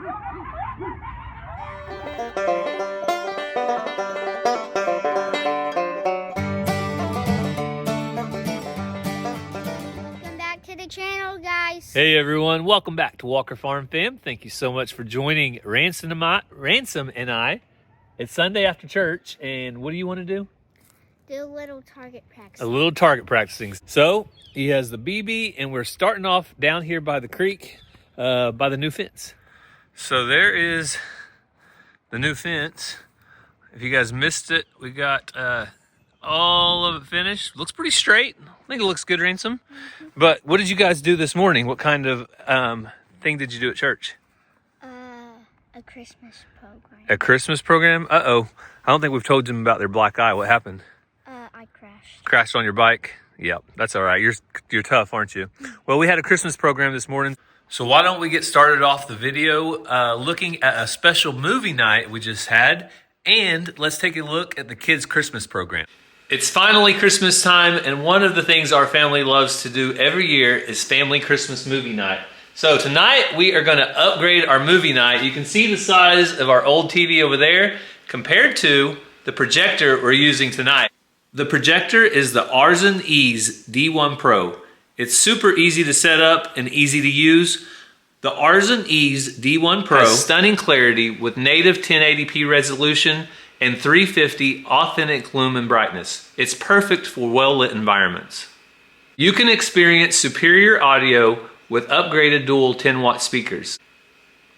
Back to the channel, guys. Hey everyone, welcome back to Walker Farm Fam. Thank you so much for joining Ransom and I. It's Sunday after church, and what do you want to do? Do a little target practice. A little target practicing. So he has the BB, and we're starting off down here by the creek, by the new fence. So there is the new fence. If you guys missed it, we got all of it finished. Looks pretty straight. I think it looks good, Ransom. But what did you guys do this morning? What kind of thing did you do at church? A Christmas program. A Christmas program? Uh-oh. I don't think we've told them about their black eye. What happened? I crashed. Crashed on your bike? Yep, that's all right. You're tough, aren't you? Well, we had a Christmas program this morning. So why don't we get started off the video looking at a special movie night we just had, and let's take a look at the kids' Christmas program. It's finally Christmas time, and one of the things our family loves to do every year is family Christmas movie night. So tonight we are going to upgrade our movie night. You can see the size of our old TV over there compared to the projector we're using tonight. The projector is the Arzen Ease D1 Pro. It's super easy to set up and easy to use. The Arzen Ease D1 Pro has stunning clarity with native 1080p resolution and 350 authentic lumen brightness. It's perfect for well-lit environments. You can experience superior audio with upgraded dual 10-watt speakers.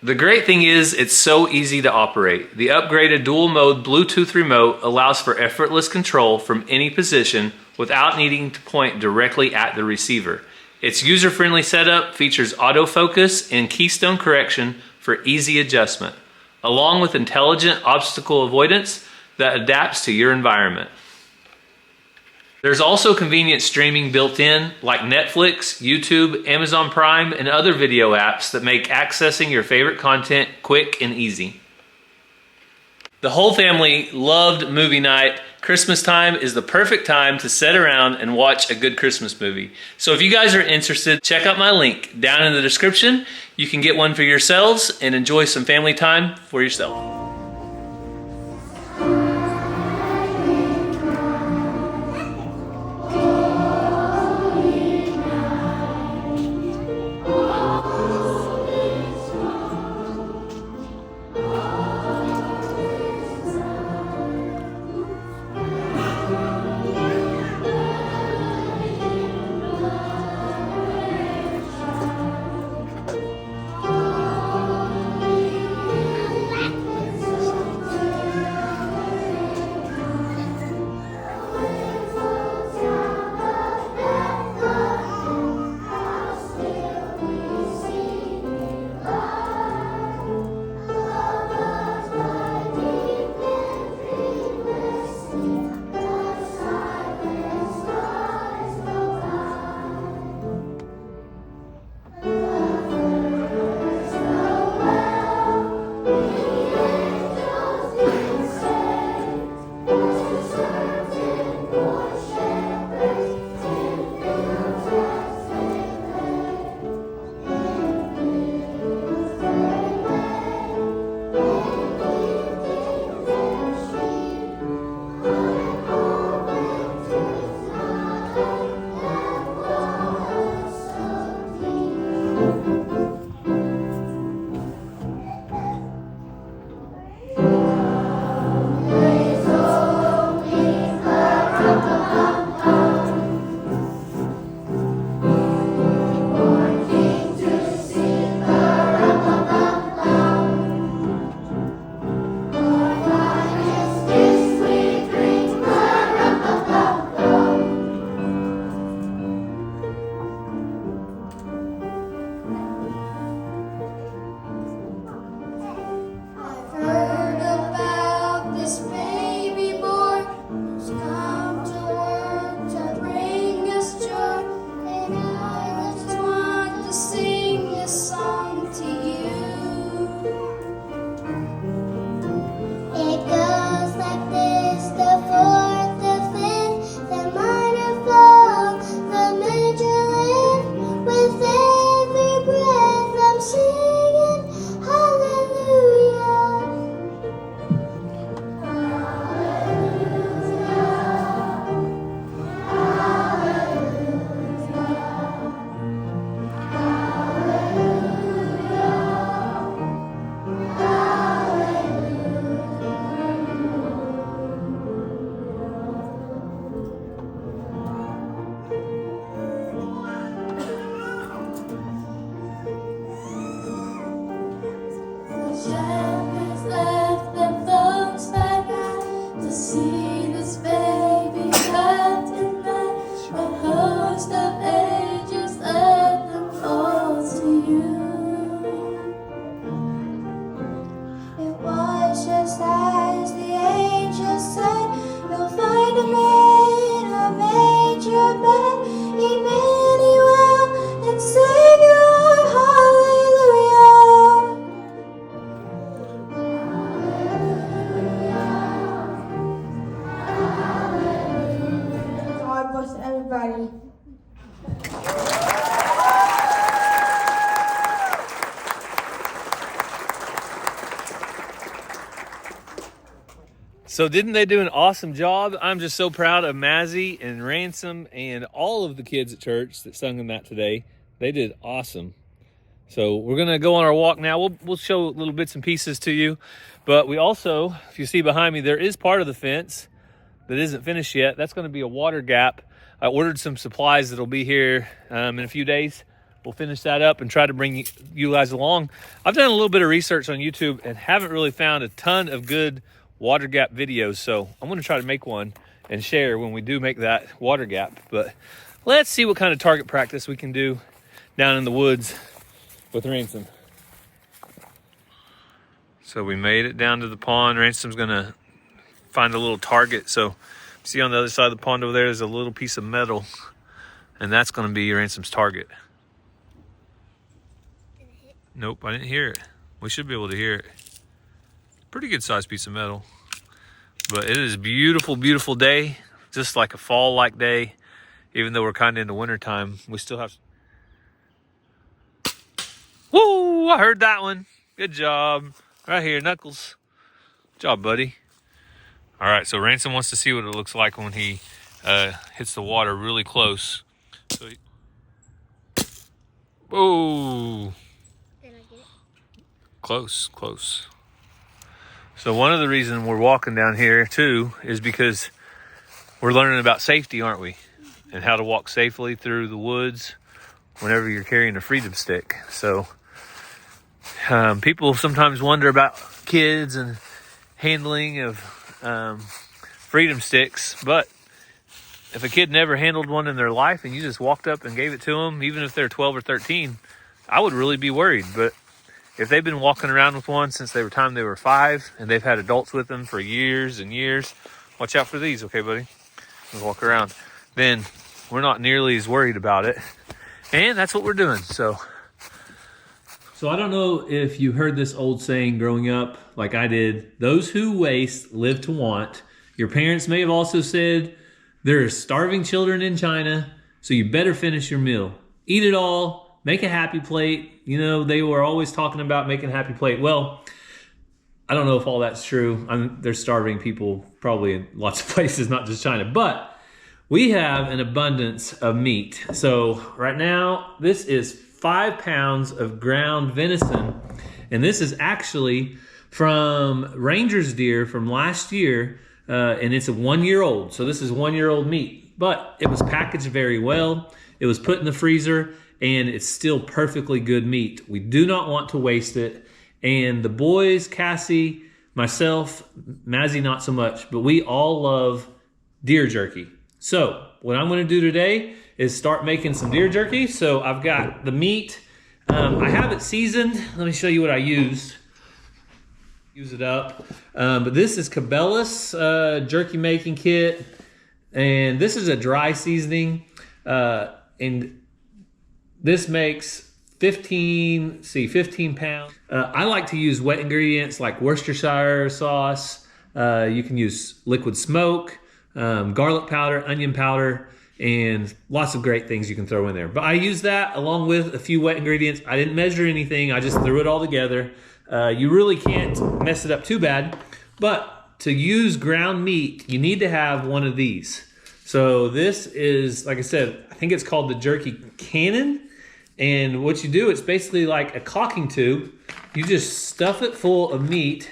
The great thing is it's so easy to operate. The upgraded dual mode Bluetooth remote allows for effortless control from any position without needing to point directly at the receiver. Its user-friendly setup features autofocus and keystone correction for easy adjustment, along with intelligent obstacle avoidance that adapts to your environment. There's also convenient streaming built in, like Netflix, YouTube, Amazon Prime, and other video apps that make accessing your favorite content quick and easy. The whole family loved movie night. Christmas time is the perfect time to sit around and watch a good Christmas movie. So if you guys are interested, check out my link down in the description. You can get one for yourselves and enjoy some family time for yourself. applause to everybody. So didn't they do an awesome job? I'm just so proud of Mazzy and Ransom and all of the kids at church that sung in that today. They did awesome. So we're gonna go on our walk now. We'll show little bits and pieces to you. But we also, if you see behind me, there is part of the fence that isn't finished yet. That's gonna be a water gap. I ordered some supplies that'll be here in a few days. We'll finish that up and try to bring you guys along. I've done a little bit of research on YouTube and haven't really found a ton of good water gap videos. So I'm gonna try to make one and share when we do make that water gap. But let's see what kind of target practice we can do down in the woods with Ransom. So we made it down to the pond. Ransom's gonna find a little target. So see on the other side of the pond over there, there's a little piece of metal, and that's gonna be Ransom's target. Nope, I didn't hear it. We should be able to hear it. Pretty good sized piece of metal. But it is a beautiful, beautiful day. Just like a fall-like day. Even though we're kind of in the wintertime, we still have... Woo! I heard that one. Good job. Right here, Knuckles. Good job, buddy. All right, so Ransom wants to see what it looks like when he hits the water really close. So whoa! Did I get it? Close, close. So one of the reasons we're walking down here too is because we're learning about safety, aren't we? And how to walk safely through the woods whenever you're carrying a freedom stick. So people sometimes wonder about kids and handling of freedom sticks, but if a kid never handled one in their life and you just walked up and gave it to them, even if they're 12 or 13, I would really be worried. But if they've been walking around with one since they were 5 and they've had adults with them for years and years, watch out for these, okay, buddy? We'll walk around. Then we're not nearly as worried about it. And that's what we're doing, so I don't know if you heard this old saying growing up like I did, those who waste live to want. Your parents may have also said, there are starving children in China, so you better finish your meal. Eat it all, make a happy plate. You know, they were always talking about making a happy plate. Well, I don't know if all that's true. There's starving people probably in lots of places, not just China. But we have an abundance of meat. So right now, this is 5 pounds of ground venison. And this is actually from Ranger's deer from last year. And it's a 1-year-old. So this is 1-year-old meat. But it was packaged very well. It was put in the freezer. And it's still perfectly good meat. We do not want to waste it. And the boys, Cassie, myself, Mazzy not so much, but we all love deer jerky. So what I'm going to do today is start making some deer jerky. So I've got the meat. I have it seasoned. Let me show you what I used. Use it up. But this is Cabela's jerky making kit. And this is a dry seasoning. And this makes 15 pounds. I like to use wet ingredients like Worcestershire sauce. You can use liquid smoke, garlic powder, onion powder, and lots of great things you can throw in there. But I use that along with a few wet ingredients. I didn't measure anything. I just threw it all together. You really can't mess it up too bad. But to use ground meat, you need to have one of these. So this is, like I said, I think it's called the jerky cannon. And what you do, it's basically like a caulking tube. You just stuff it full of meat.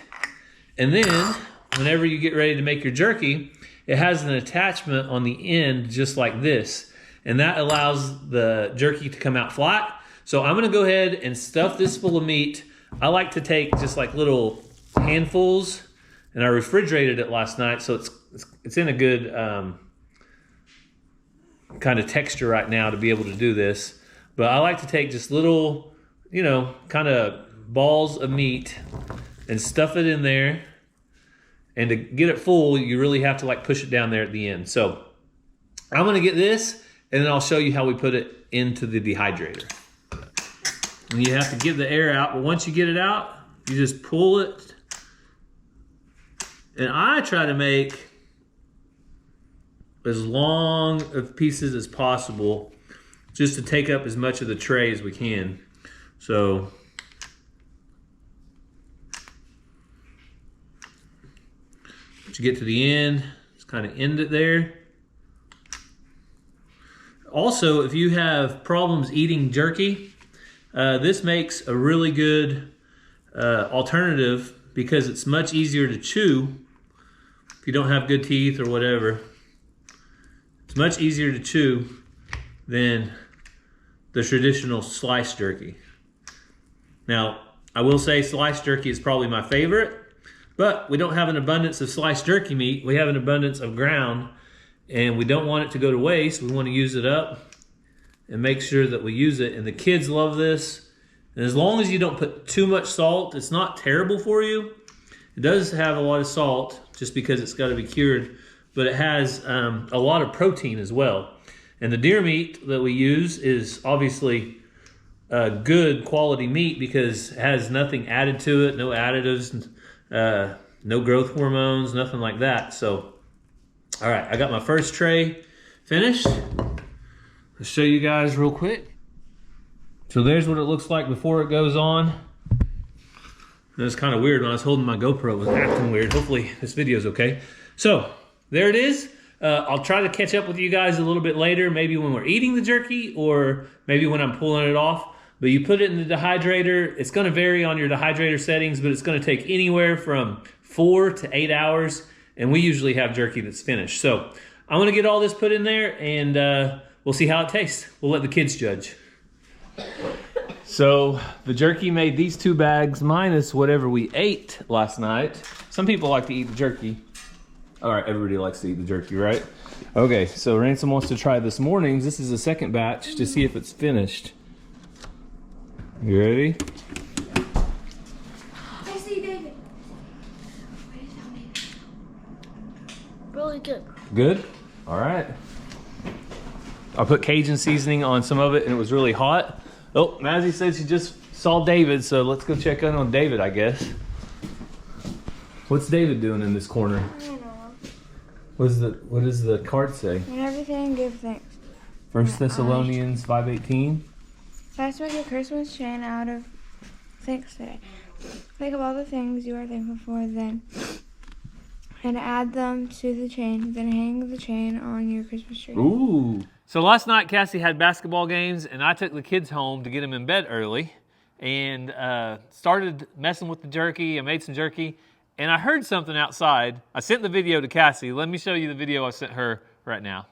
And then whenever you get ready to make your jerky, it has an attachment on the end just like this. And that allows the jerky to come out flat. So I'm gonna go ahead and stuff this full of meat. I like to take just like little handfuls, and I refrigerated it last night. So it's in a good kind of texture right now to be able to do this. But I like to take just little, kind of balls of meat and stuff it in there. And to get it full, you really have to push it down there at the end. So I'm gonna get this, and then I'll show you how we put it into the dehydrator. And you have to get the air out, but once you get it out, you just pull it. And I try to make as long of pieces as possible, just to take up as much of the tray as we can. So once you get to the end, just kind of end it there. Also, if you have problems eating jerky, this makes a really good alternative because it's much easier to chew if you don't have good teeth or whatever. It's much easier to chew than the traditional sliced jerky. Now, I will say sliced jerky is probably my favorite, but we don't have an abundance of sliced jerky meat. We have an abundance of ground, and we don't want it to go to waste. We want to use it up and make sure that we use it. And the kids love this. And as long as you don't put too much salt, it's not terrible for you. It does have a lot of salt just because it's got to be cured, but it has a lot of protein as well. And the deer meat that we use is obviously good quality meat because it has nothing added to it, no additives, no growth hormones, nothing like that. So, all right, I got my first tray finished. I'll show you guys real quick. So there's what it looks like before it goes on. And it's kind of weird when I was holding my GoPro, it was acting weird. Hopefully this video's okay. So there it is. I'll try to catch up with you guys a little bit later, maybe when we're eating the jerky or maybe when I'm pulling it off. But you put it in the dehydrator. It's going to vary on your dehydrator settings, but it's going to take anywhere from 4 to 8 hours. And we usually have jerky that's finished. So I'm going to get all this put in there and we'll see how it tastes. We'll let the kids judge. So the jerky made these 2 bags minus whatever we ate last night. Some people like to eat the jerky. All right, everybody likes to eat the jerky, right? Okay, so Ransom wants to try this morning's. This is the second batch to see if it's finished. You ready? I see David. Really good. Good? All right. I put Cajun seasoning on some of it and it was really hot. Oh, Mazzy said she just saw David, so let's go check in on David, I guess. What's David doing in this corner? I don't know. What does the card say? In everything, give thanks. 1 Thessalonians 5:18. Let's make a Christmas chain out of thanks today. Think of all the things you are thankful for then, and add them to the chain. Then hang the chain on your Christmas tree. Ooh. So last night, Cassie had basketball games, and I took the kids home to get them in bed early, and started messing with the jerky. I made some jerky, and I heard something outside. I sent the video to Cassie. Let me show you the video I sent her right now.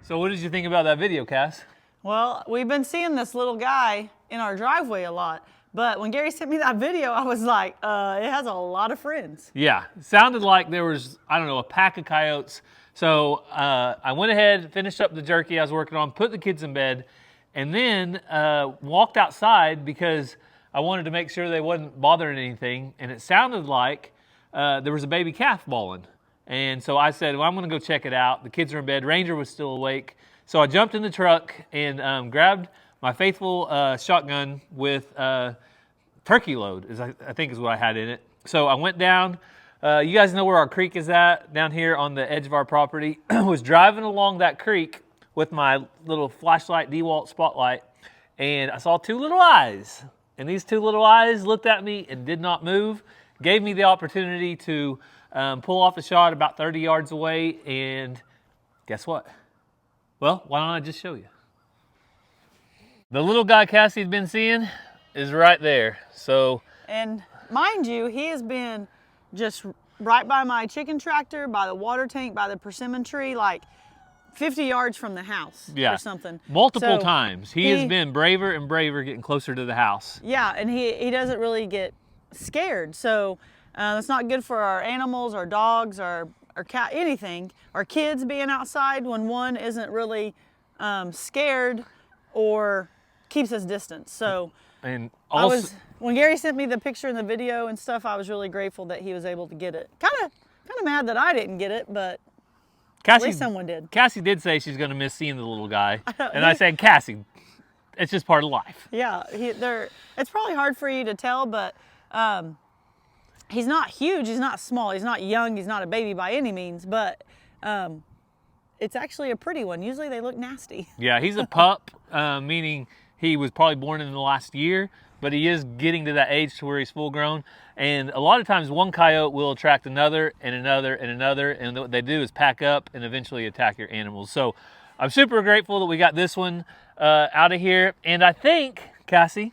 So what did you think about that video, Cass? Well, we've been seeing this little guy in our driveway a lot, but when Gary sent me that video, I was like, it has a lot of friends. Yeah, it sounded like there was, I don't know, a pack of coyotes. So I went ahead, finished up the jerky I was working on, put the kids in bed, and then walked outside because I wanted to make sure they wasn't bothering anything, and it sounded like there was a baby calf bawling. And so I said, well, I'm going to go check it out. The kids are in bed. Ranger was still awake. So I jumped in the truck and grabbed my faithful shotgun with turkey load, I think is what I had in it. So I went down. You guys know where our creek is at, down here on the edge of our property. I was driving along that creek with my little flashlight DeWalt spotlight, and I saw 2 little eyes. And these 2 little eyes looked at me and did not move, gave me the opportunity to pull off the shot about 30 yards away, and guess what? Well, why don't I just show you? The little guy Cassie had been seeing is right there. So, And mind you, he has been just right by my chicken tractor, by the water tank, by the persimmon tree, like 50 yards from the house or something. Multiple So times. He has been braver and braver getting closer to the house. Yeah, and he doesn't really get scared. So it's not good for our animals, our dogs, our cat, anything. Our kids being outside when one isn't really scared or keeps his distance. So And also, when Gary sent me the picture and the video and stuff, I was really grateful that he was able to get it. Kind of mad that I didn't get it, but at least someone did. Cassie did say she's going to miss seeing the little guy. And I said, Cassie, it's just part of life. Yeah, it's probably hard for you to tell, but he's not huge, he's not small, he's not young, he's not a baby by any means, but it's actually a pretty one. Usually they look nasty. Yeah, he's a pup, meaning he was probably born in the last year, but he is getting to that age to where he's full grown. And a lot of times one coyote will attract another and another and another, and what they do is pack up and eventually attack your animals. So I'm super grateful that we got this one out of here. And I think, Cassie,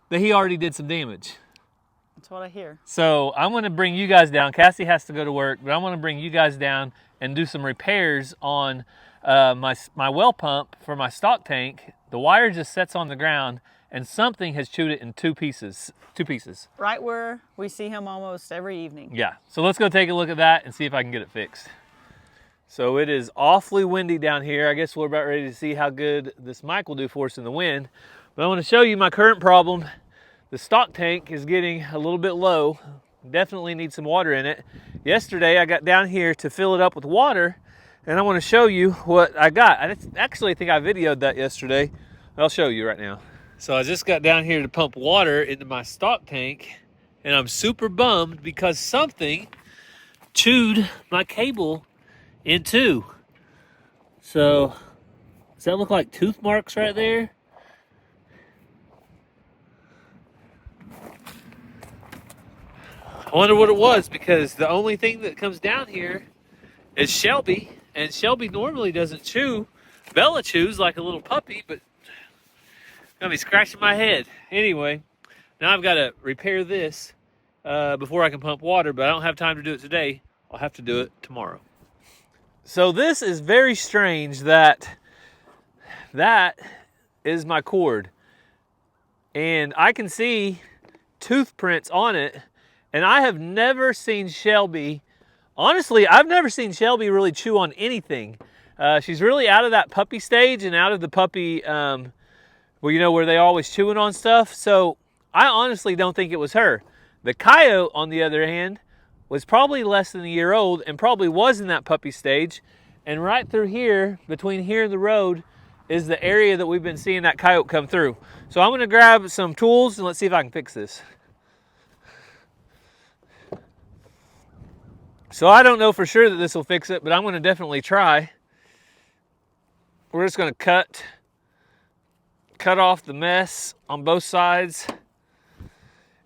that he already did some damage. That's what I hear. So I'm going to bring you guys down. Cassie has to go to work, but I'm going to bring you guys down and do some repairs on my well pump for my stock tank. The wire just sits on the ground, and something has chewed it in two pieces. Right where we see him almost every evening. Yeah, so let's go take a look at that and see if I can get it fixed. So it is awfully windy down here. I guess we're about ready to see how good this mic will do for us in the wind. But I want to show you my current problem. The stock tank is getting a little bit low. Definitely need some water in it. Yesterday I got down here to fill it up with water, and I want to show you what I got. I actually think I videoed that yesterday. I'll show you right now. So I just got down here to pump water into my stock tank, and I'm super bummed because something chewed my cable in two. So does that look like tooth marks right there? I wonder what it was, because the only thing that comes down here is Shelby, and Shelby normally doesn't chew. Bella chews like a little puppy, but got me scratching my head. Anyway, now I've got to repair this before I can pump water, but I don't have time to do it today. I'll have to do it tomorrow. So this is very strange that is my cord, and I can see tooth prints on it. And I have never seen Shelby, honestly, I've never seen Shelby really chew on anything. She's really out of that puppy stage and out of the puppy, well, you know, where they always chewing on stuff. So I honestly don't think it was her. The coyote, on the other hand, was probably less than a year old and probably was in that puppy stage. And right through here, between here and the road, is the area that we've been seeing that coyote come through. So I'm going to grab some tools and let's see if I can fix this. So I don't know for sure that this will fix it, but I'm going to definitely try. We're just going to cut off the mess on both sides.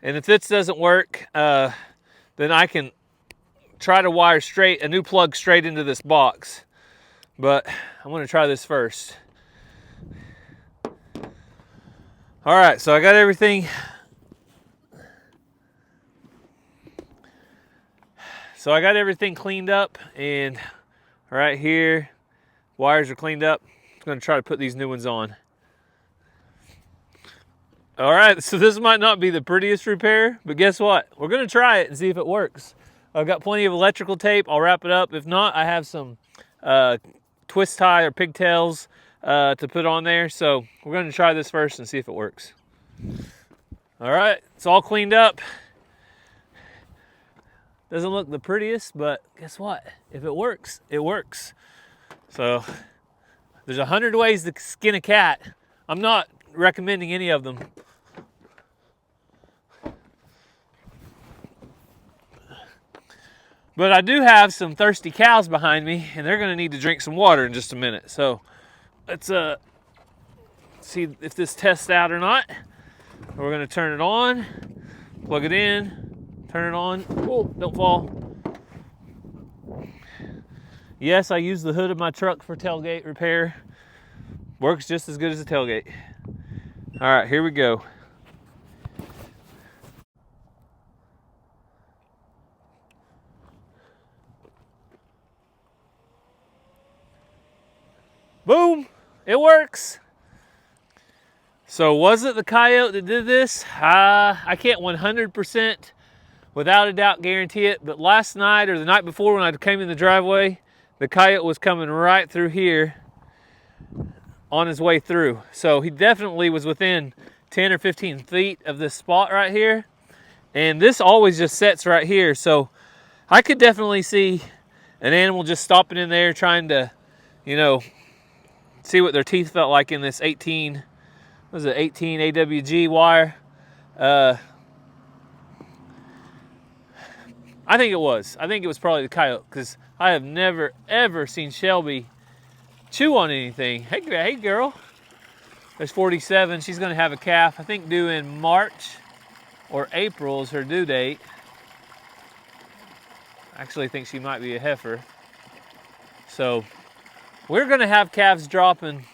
And if this doesn't work, then I can try to wire a new plug straight into this box. But I'm going to try this first. All right, so I got everything. So I got everything cleaned up, and right here, wires are cleaned up. I'm going to try to put these new ones on. All right, so this might not be the prettiest repair, but guess what? We're going to try it and see if it works. I've got plenty of electrical tape. I'll wrap it up. If not, I have some twist tie or pigtails to put on there. So we're going to try this first and see if it works. All right, it's all cleaned up. Doesn't look the prettiest, but guess what? If it works, it works. So there's 100 ways to skin a cat. I'm not recommending any of them. But I do have some thirsty cows behind me, and they're gonna need to drink some water in just a minute. So let's see if this tests out or not. We're gonna turn it on, plug it in, turn it on. Oh, don't fall. Yes, I use the hood of my truck for tailgate repair. Works just as good as a tailgate. All right, here we go. Boom, it works. So was it the coyote that did this? I can't 100% without a doubt guarantee it, but last night or the night before when I came in the driveway, the coyote was coming right through here on his way through. So he definitely was within 10 or 15 feet of this spot right here. And this always just sets right here. So I could definitely see an animal just stopping in there trying to, you know, see what their teeth felt like in this 18 AWG wire. I think it was probably the coyote, because I have never ever seen Shelby chew on anything. Hey girl. There's 47. She's going to have a calf, I think due in March or April is her due date. I actually think she might be a heifer. So we're going to have calves dropping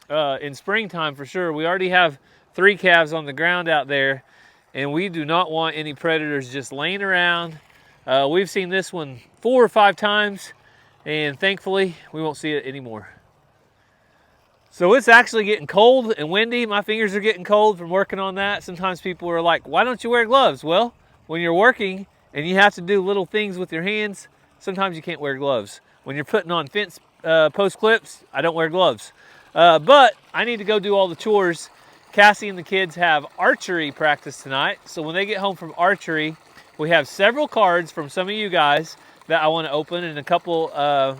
in springtime for sure. We already have 3 calves on the ground out there, and we do not want any predators just laying around. We've seen this one 4 or 5 times, and thankfully we won't see it anymore. So it's actually getting cold and windy. My fingers are getting cold from working on that. Sometimes people are like, why don't you wear gloves? Well, when you're working and you have to do little things with your hands, sometimes you can't wear gloves. When you're putting on fence post clips, I don't wear gloves. But I need to go do all the chores. Cassie and the kids have archery practice tonight. So when they get home from archery, we have several cards from some of you guys that I want to open, and a couple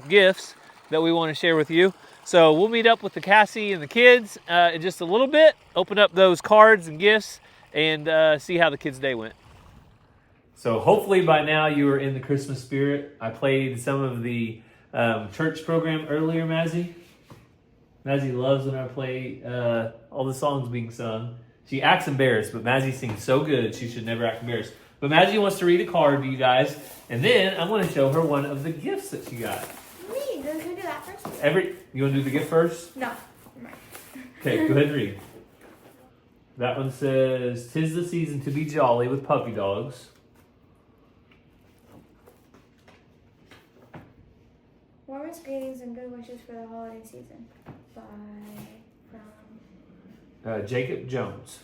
gifts that we want to share with you. So we'll meet up with the Cassie and the kids in just a little bit, open up those cards and gifts, and see how the kids' day went. So hopefully by now you are in the Christmas spirit. I played some of the church program earlier, Mazzy. Mazzy loves when I play all the songs being sung. She acts embarrassed, but Mazzy sings so good she should never act embarrassed. But Mazzy wants to read a card to you guys, and then I'm going to show her one of the gifts that she got. Me, don't you do that first? You want to do the gift first? No. Okay, go ahead and read. That one says, "'Tis the season to be jolly with puppy dogs." Warmest greetings and good wishes for the holiday season. By from Jacob Jones.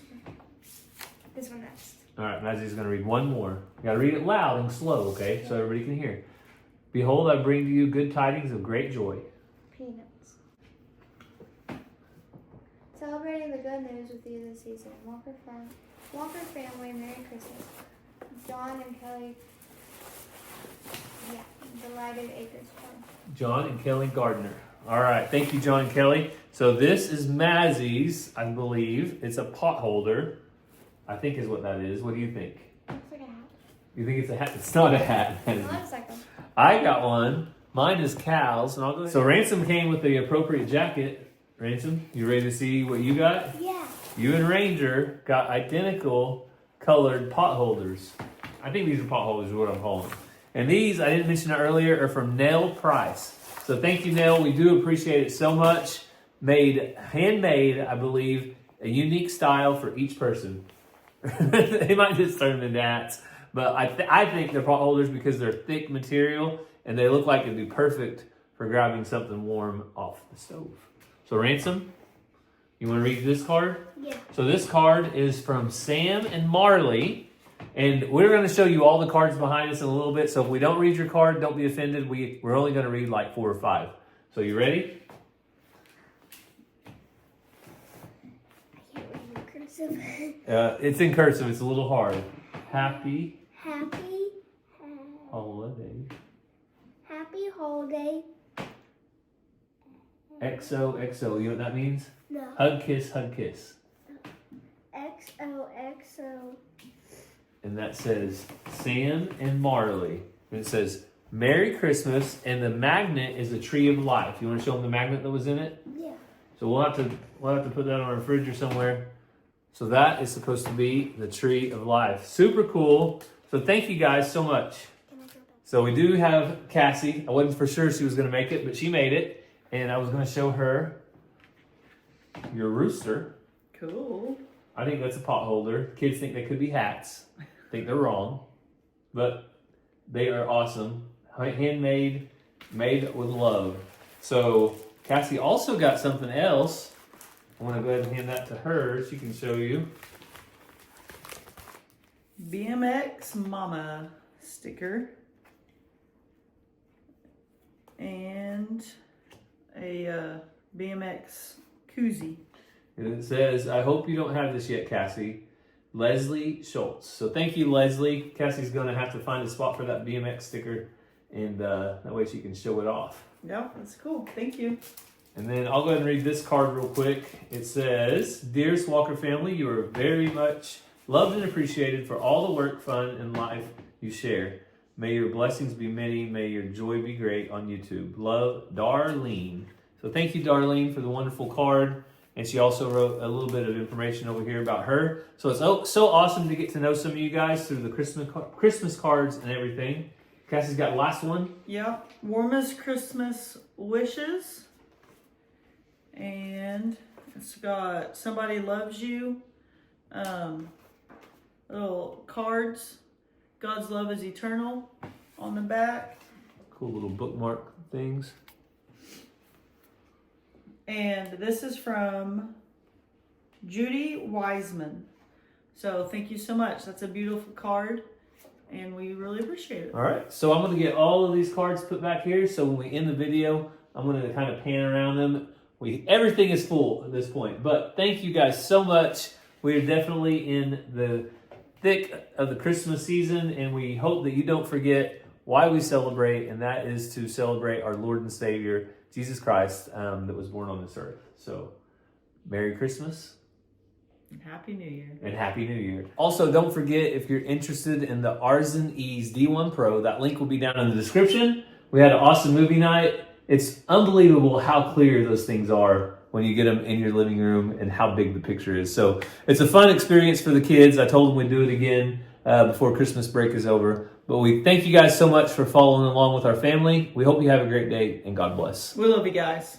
this one next. All right, Mazzy's going to read one more. You got to read it loud and slow, okay, so everybody can hear. "Behold, I bring to you good tidings of great joy." Peanuts. Celebrating the good news with you this season. Walker family, Merry Christmas. John and Kelly. Yeah, Delighted Acres Farm. John and Kelly Gardner. All right, thank you, John and Kelly. So this is Mazzy's, I believe. It's a pot holder, I think is what that is. What do you think? Looks like a hat. You think it's a hat? It's not a hat. It looks like one. I got one. Mine is Cal's, and I'll go ahead. So Ransom came with the appropriate jacket. Ransom, you ready to see what you got? Yeah. You and Ranger got identical colored pot holders. I think these are pot holders is what I'm calling them. And these, I didn't mention it earlier, are from Nell Price. So thank you, Nell. We do appreciate it so much. Handmade, I believe, a unique style for each person. They might just turn them into hats. But I think they're pot holders because they're thick material and they look like it'd be perfect for grabbing something warm off the stove. So Ransom, you want to read this card? Yeah. So this card is from Sam and Marley. And we're going to show you all the cards behind us in a little bit. So if we don't read your card, don't be offended. We're only going to read like 4 or 5. So you ready? I can't read in cursive. It's in cursive. It's a little hard. Happy Happy holiday. Happy holiday. XOXO. You know what that means? No. Hug, kiss, hug, kiss. XOXO. And that says Sam and Marley. And it says Merry Christmas, and the magnet is a tree of life. You want to show them the magnet that was in it? Yeah. So we'll have to put that on our fridge or somewhere. So that is supposed to be the tree of life. Super cool. So thank you guys so much. So we do have Cassie. I wasn't for sure she was going to make it, but she made it. And I was going to show her your rooster. Cool. I think that's a pot holder. Kids think they could be hats. I think they're wrong. But they are awesome. Handmade, made with love. So Cassie also got something else. I want to go ahead and hand that to her. She can show you. BMX Mama sticker. And a BMX koozie. And it says, I hope you don't have this yet, Cassie. Leslie Schultz. So thank you, Leslie. Cassie's going to have to find a spot for that BMX sticker, and that way she can show it off. Yeah, that's cool. Thank you. And then I'll go ahead and read this card real quick. It says, Dearest Walker family, you are very much loved and appreciated for all the work, fun, and life you share. May your blessings be many. May your joy be great on YouTube. Love, Darlene. So thank you, Darlene, for the wonderful card. And she also wrote a little bit of information over here about her. So it's so awesome to get to know some of you guys through the Christmas cards and everything. Cassie's got the last one. Yeah, warmest Christmas wishes. And it's got somebody loves you. Little cards. God's love is eternal on the back. Cool little bookmark things. And this is from Judy Wiseman. So thank you so much. That's a beautiful card, and we really appreciate it. All right, so I'm going to get all of these cards put back here. So when we end the video, I'm going to kind of pan around them. Everything is full at this point, but thank you guys so much. We are definitely in the thick of the Christmas season, and we hope that you don't forget why we celebrate, and that is to celebrate our Lord and Savior, Jesus Christ, that was born on this earth. So, Merry Christmas. And Happy New Year. And Happy New Year. Also, don't forget, if you're interested in the Arzen Ease D1 Pro, that link will be down in the description. We had an awesome movie night. It's unbelievable how clear those things are when you get them in your living room and how big the picture is. So, it's a fun experience for the kids. I told them we'd do it again before Christmas break is over. But we thank you guys so much for following along with our family. We hope you have a great day, and God bless. We love you guys.